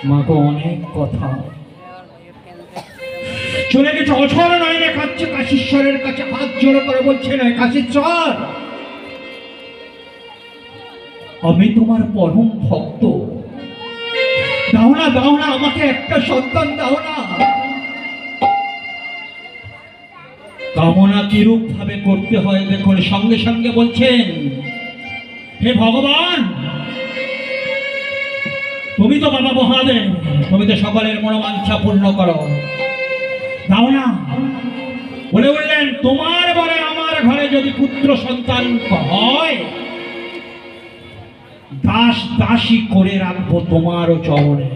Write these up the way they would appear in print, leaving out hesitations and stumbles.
মাকে অনেক কথা চলে গেছে। অঝর নয়নে কাঁদছে, কাশীশ্বরের কাছে হাত জোড়ো করে বলছে, নয় কাশীশ্বর, আমি তোমার পরম ভক্ত, দাও না দাও না, আমাকে একটা সন্তান দাও না। কামনা কিরূপ ভাবে করতে হয় দেখুন। সঙ্গে সঙ্গে বলছেন, হে ভগবান, তুমি তো বাবা মহাদেব, তুমি তো সকলের মনোবাঞ্ছা পূর্ণ করো, দাও না। বলে বললেন, তোমার বরে আমার ঘরে যদি পুত্র সন্তান হয়, দাস দাসী করে রাখবো তোমারও চরণে।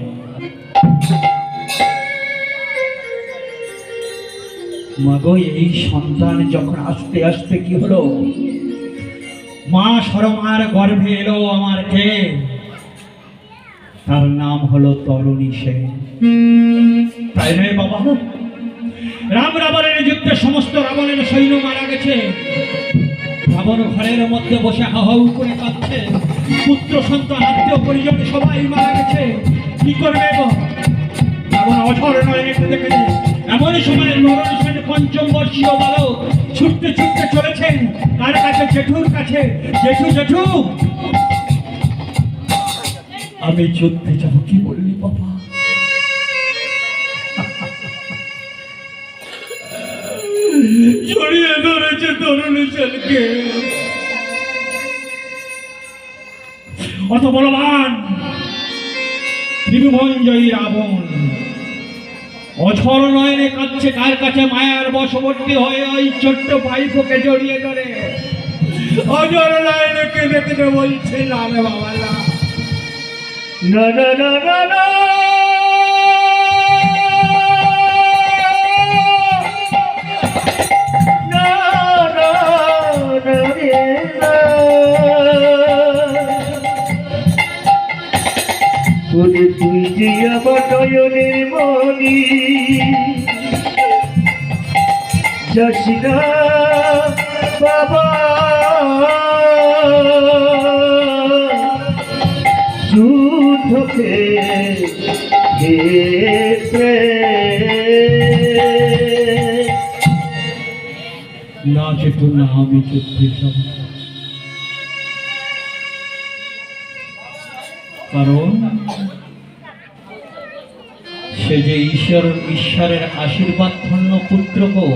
মাগো, এই সন্তান যখন আস্তে আস্তে কি হলো, মা সরমার গর্ভে এলো আমার কে, তার নাম হলো তরুণী সেন। তাই নয় বাবা, রাম রাবণের যুদ্ধে সমস্ত রাবণের সৈন্য মারা গেছে, রাবণ ঘরের মধ্যে বসে হাহাউ করে কাঁদছে, পুত্র সন্তান আত্মীয় পরিজন সবাই মারা গেছে, কি করবে গো? রাবণ অঝর নয়নে দেখে এমন সময় তরুণী সেন পঞ্চম বর্ষীয় বালক ছুটতে ছুটতে চলেছেন তার কাছে, জেঠুর কাছে। জেঠু জেঠু, আমি যুদ্ধে যাব। কি বললি বাবা? জড়িয়ে ধরেছে তরুণী সেনকে। অত বলবান ত্রিভুবনজয়ী রাবণ অঝর নয়নে কাঁদছে কার কাছে? মায়ার বশবর্তী হয়ে ওই ছোট্ট ভাইপোকে জড়িয়ে ধরে অঝর নয়নে কেঁদে কেঁদে বলছে, না রে বাবা, না না না না না, তুই যে আমার নয়নের মনি, যাস না বাবা, যুদ্ধকে না যেত না, আমি যুদ্ধে যাব। কারণ সে যে ঈশ্বরের আশীর্বাদ ধন্য পুত্র গো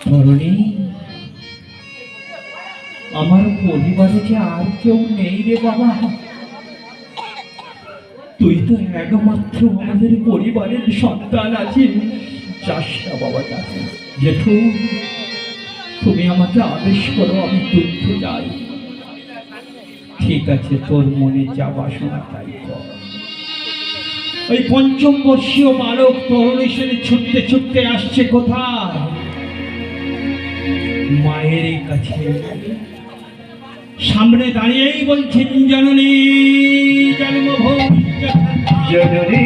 ধরণী। আমার পরিবারে যে আর কেউ নেই রে বাবা, তুই তো একমাত্র আমাদের পরিবারের সন্তান আছিস। যাস না বাবা, যাস না। জেঠু, তুমি আমাকে আদেশ করো, আমি যুদ্ধ যাই। ঠিক আছে, তোর মনে যা বাসনা তাই কর। ওই পঞ্চম বর্ষীয় বালক তরুণী সেন ছুটতে ছুটতে আসছে কোথায়? মায়ের কাছে। সামনে দাঁড়িয়েই বলছেন, জননী জন্মভূমি, জননী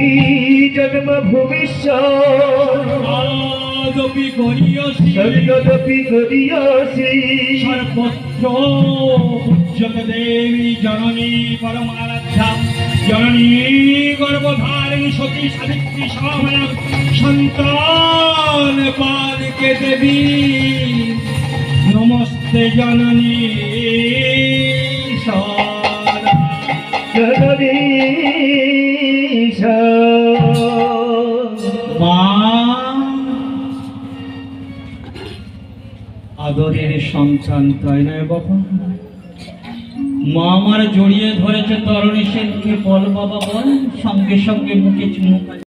জন্মভূমিষ্যদপি করিয়সি সর্বত্র পূজ্যত দেবী জননী পরমারাধ্যা, জননী গর্ভধারিণী সতী সাবিত্রী সময় সন্তান পালকে দেবী, নমস্তে জননী জননী মা। আদরের সন্তান, তাই নয় বাবা? মা আমার জড়িয়ে ধরেছে তরুণী সেনকে। বল বাবা বল। সঙ্গে সঙ্গে মুখে চুমু